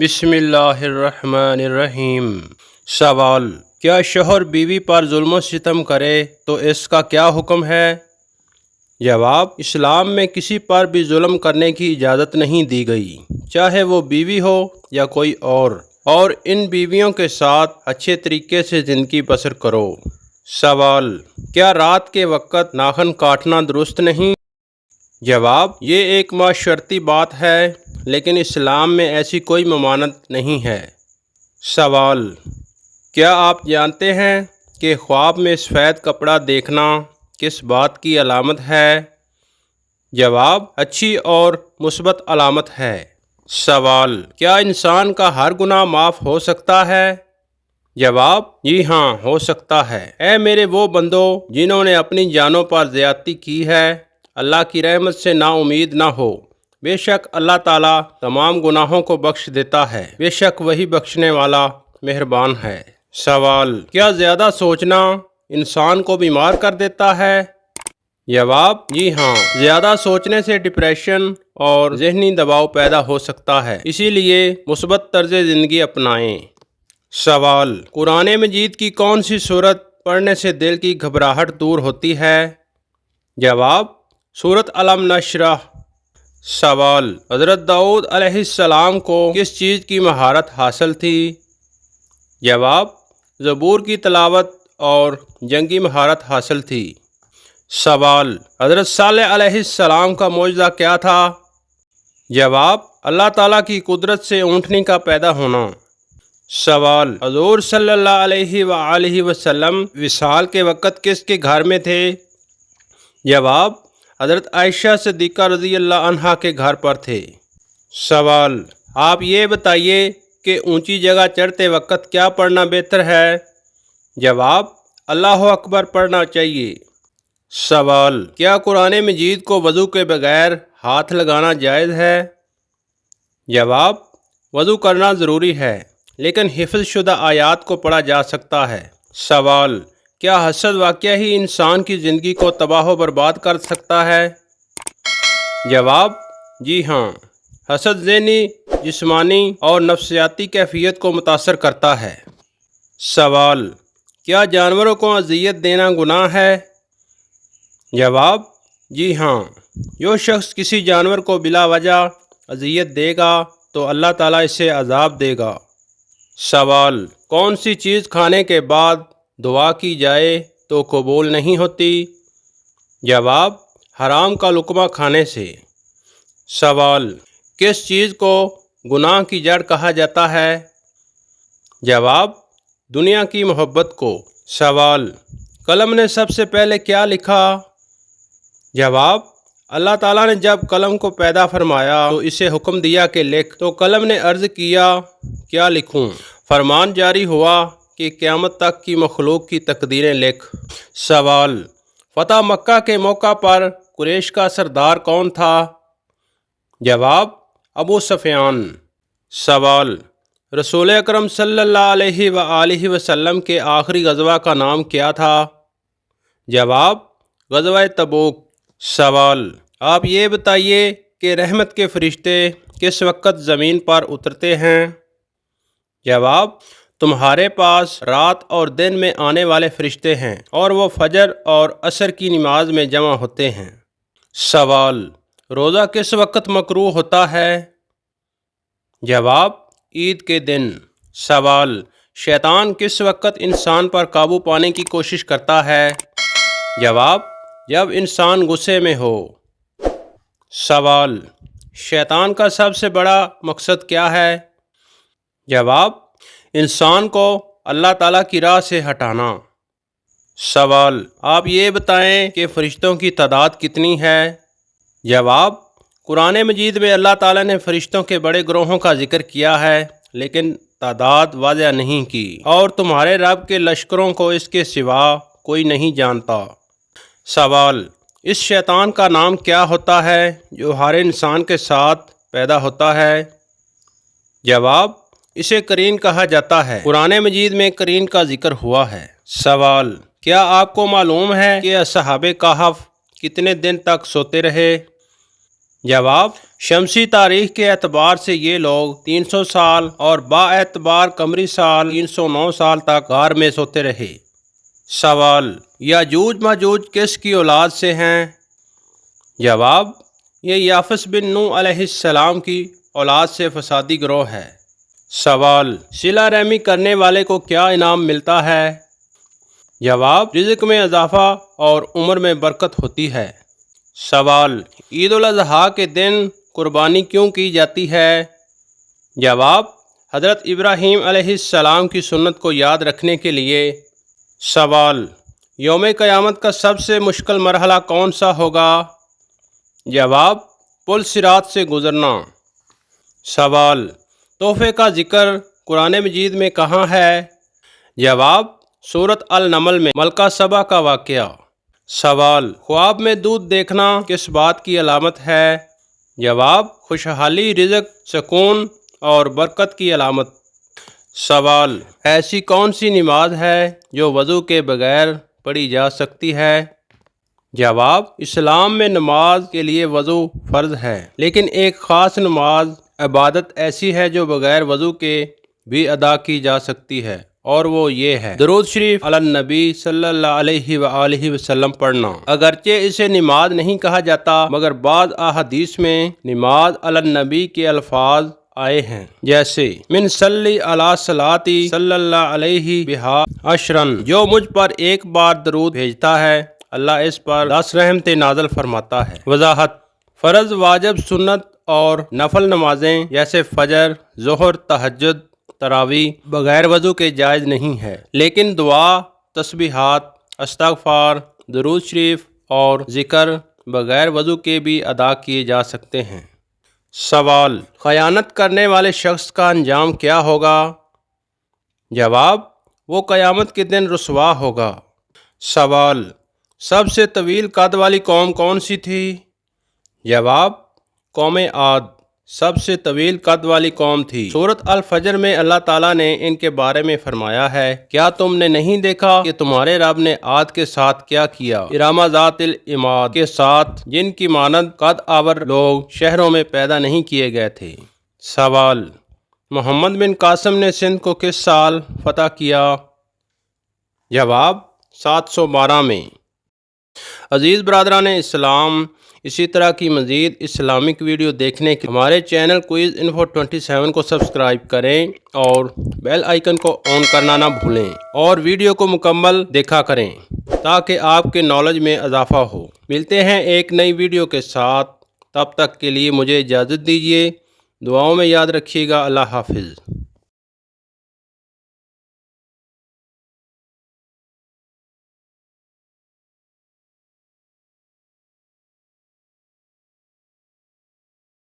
بسم اللہ الرحمن الرحیم۔ سوال: کیا شوہر بیوی پر ظلم و ستم کرے تو اس کا کیا حکم ہے؟ جواب: اسلام میں کسی پر بھی ظلم کرنے کی اجازت نہیں دی گئی، چاہے وہ بیوی ہو یا کوئی اور ان بیویوں کے ساتھ اچھے طریقے سے زندگی بسر کرو۔ سوال: کیا رات کے وقت ناخن کاٹنا درست نہیں؟ جواب: یہ ایک معاشرتی بات ہے، لیکن اسلام میں ایسی کوئی ممانعت نہیں ہے۔ سوال: کیا آپ جانتے ہیں کہ خواب میں سفید کپڑا دیکھنا کس بات کی علامت ہے؟ جواب: اچھی اور مثبت علامت ہے۔ سوال: کیا انسان کا ہر گناہ معاف ہو سکتا ہے؟ جواب: جی ہاں، ہو سکتا ہے۔ اے میرے وہ بندو جنہوں نے اپنی جانوں پر زیادتی کی ہے، اللہ کی رحمت سے نا امید نہ ہو۔ بے شک اللہ تعالیٰ تمام گناہوں کو بخش دیتا ہے، بے شک وہی بخشنے والا مہربان ہے۔ سوال: کیا زیادہ سوچنا انسان کو بیمار کر دیتا ہے؟ جواب: جی ہاں، زیادہ سوچنے سے ڈپریشن اور ذہنی دباؤ پیدا ہو سکتا ہے، اسی لیے مثبت طرز زندگی اپنائیں۔ سوال: قرآن مجید کی کون سی سورت پڑھنے سے دل کی گھبراہٹ دور ہوتی ہے؟ جواب: سورت الم نشرح۔ سوال: حضرت داؤد علیہ السلام کو کس چیز کی مہارت حاصل تھی؟ جواب: زبور کی تلاوت اور جنگی مہارت حاصل تھی۔ سوال: حضرت صالح علیہ السلام کا معجزہ کیا تھا؟ جواب: اللہ تعالیٰ کی قدرت سے اونٹنی کا پیدا ہونا۔ سوال: حضور صلی اللہ علیہ وآلہ وسلم وصال کے وقت کس کے گھر میں تھے؟ جواب: حضرت عائشہ صدیقہ رضی اللہ عنہا کے گھر پر تھے۔ سوال: آپ یہ بتائیے کہ اونچی جگہ چڑھتے وقت کیا پڑھنا بہتر ہے؟ جواب: اللہ اکبر پڑھنا چاہیے۔ سوال: کیا قرآن مجید کو وضو کے بغیر ہاتھ لگانا جائز ہے؟ جواب: وضو کرنا ضروری ہے، لیکن حفظ شدہ آیات کو پڑھا جا سکتا ہے۔ سوال: کیا حسد واقعہ ہی انسان کی زندگی کو تباہ و برباد کر سکتا ہے؟ جواب: جی ہاں، حسد ذہنی، جسمانی اور نفسیاتی کیفیت کو متاثر کرتا ہے۔ سوال: کیا جانوروں کو اذیت دینا گناہ ہے؟ جواب: جی ہاں، جو شخص کسی جانور کو بلا وجہ اذیت دے گا تو اللہ تعالیٰ اسے عذاب دے گا۔ سوال: کون سی چیز کھانے کے بعد دعا کی جائے تو قبول نہیں ہوتی؟ جواب: حرام کا لقمہ کھانے سے۔ سوال: کس چیز کو گناہ کی جڑ کہا جاتا ہے؟ جواب: دنیا کی محبت کو۔ سوال: قلم نے سب سے پہلے کیا لکھا؟ جواب: اللہ تعالیٰ نے جب قلم کو پیدا فرمایا تو اسے حکم دیا کہ لکھ، تو قلم نے عرض کیا کیا لکھوں؟ فرمان جاری ہوا کہ قیامت تک کی مخلوق کی تقدیریں لکھ۔ سوال: فتح مکہ کے موقع پر قریش کا سردار کون تھا؟ جواب: ابو سفیان۔ سوال: رسول اکرم صلی اللہ علیہ وآلہ وسلم کے آخری غزوہ کا نام کیا تھا؟ جواب: غزوہ تبوک۔ سوال: آپ یہ بتائیے کہ رحمت کے فرشتے کس وقت زمین پر اترتے ہیں؟ جواب: تمہارے پاس رات اور دن میں آنے والے فرشتے ہیں، اور وہ فجر اور عصر کی نماز میں جمع ہوتے ہیں۔ سوال: روزہ کس وقت مکروہ ہوتا ہے؟ جواب: عید کے دن۔ سوال: شیطان کس وقت انسان پر قابو پانے کی کوشش کرتا ہے؟ جواب: جب انسان غصے میں ہو۔ سوال: شیطان کا سب سے بڑا مقصد کیا ہے؟ جواب: انسان کو اللہ تعالیٰ کی راہ سے ہٹانا۔ سوال: آپ یہ بتائیں کہ فرشتوں کی تعداد کتنی ہے؟ جواب: قرآن مجید میں اللہ تعالیٰ نے فرشتوں کے بڑے گروہوں کا ذکر کیا ہے، لیکن تعداد واضح نہیں کی، اور تمہارے رب کے لشکروں کو اس کے سوا کوئی نہیں جانتا۔ سوال: اس شیطان کا نام کیا ہوتا ہے جو ہر انسان کے ساتھ پیدا ہوتا ہے؟ جواب: اسے قرین کہا جاتا ہے، قرآن مجید میں قرین کا ذکر ہوا ہے۔ سوال: کیا آپ کو معلوم ہے کہ اصحاب کہف کتنے دن تک سوتے رہے؟ جواب: شمسی تاریخ کے اعتبار سے یہ لوگ 300 سال اور با اعتبار قمری سال 309 سال تک غار میں سوتے رہے۔ سوال: یاجوج ماجوج کس کی اولاد سے ہیں؟ جواب: یہ یافس بن نوح علیہ السلام کی اولاد سے فسادی گروہ ہے۔ سوال: صلہ رحمی کرنے والے کو کیا انعام ملتا ہے؟ جواب: رزق میں اضافہ اور عمر میں برکت ہوتی ہے۔ سوال: عید الاضحیٰ کے دن قربانی کیوں کی جاتی ہے؟ جواب: حضرت ابراہیم علیہ السلام کی سنت کو یاد رکھنے کے لیے۔ سوال: یوم قیامت کا سب سے مشکل مرحلہ کون سا ہوگا؟ جواب: پل صراط سے گزرنا۔ سوال: تحفے کا ذکر قرآن مجید میں کہاں ہے؟ جواب: سورۃ النمل میں ملکہ سبا کا واقعہ۔ سوال: خواب میں دودھ دیکھنا کس بات کی علامت ہے؟ جواب: خوشحالی، رزق، سکون اور برکت کی علامت۔ سوال: ایسی کون سی نماز ہے جو وضو کے بغیر پڑھی جا سکتی ہے؟ جواب: اسلام میں نماز کے لیے وضو فرض ہے، لیکن ایک خاص نماز عبادت ایسی ہے جو بغیر وضو کے بھی ادا کی جا سکتی ہے، اور وہ یہ ہے درود شریف علی النبی صلی اللہ علیہ وآلہ وسلم پڑھنا۔ اگرچہ اسے نماز نہیں کہا جاتا، مگر بعض احادیث میں نماز علی النبی کے الفاظ آئے ہیں، جیسے من صلی علی صلاتی صلی اللہ علیہ بہا عشرن، جو مجھ پر ایک بار درود بھیجتا ہے اللہ اس پر 10 رحمتیں نازل فرماتا ہے۔ وضاحت: فرض، واجب، سنت اور نفل نمازیں جیسے فجر، ظہر، تہجد، تراویح بغیر وضو کے جائز نہیں ہے، لیکن دعا، تسبیحات، استغفار، درود شریف اور ذکر بغیر وضو کے بھی ادا کیے جا سکتے ہیں۔ سوال: خیانت کرنے والے شخص کا انجام کیا ہوگا؟ جواب: وہ قیامت کے دن رسوا ہوگا۔ سوال: سب سے طویل قد والی قوم کون سی تھی؟ جواب: قوم عاد سب سے طویل قد والی قوم تھی۔ سورۃ الفجر میں اللہ تعالیٰ نے ان کے بارے میں فرمایا ہے، کیا تم نے نہیں دیکھا کہ تمہارے رب نے عاد کے ساتھ کیا کیا؟ ارم ذات العماد کے ساتھ، جن کی مانند قد آور لوگ شہروں میں پیدا نہیں کیے گئے تھے۔ سوال: محمد بن قاسم نے سندھ کو کس سال فتح کیا؟ جواب: 712 میں۔ عزیز برادران اسلام، اسی طرح کی مزید اسلامک ویڈیو دیکھنے کے ہمارے چینل کوئز انفو 27 کو سبسکرائب کریں اور بیل آئیکن کو آن کرنا نہ بھولیں، اور ویڈیو کو مکمل دیکھا کریں تاکہ آپ کے نالج میں اضافہ ہو۔ ملتے ہیں ایک نئی ویڈیو کے ساتھ، تب تک کے لیے مجھے اجازت دیجیے۔ دعاؤں میں یاد رکھیے گا۔ اللہ حافظ۔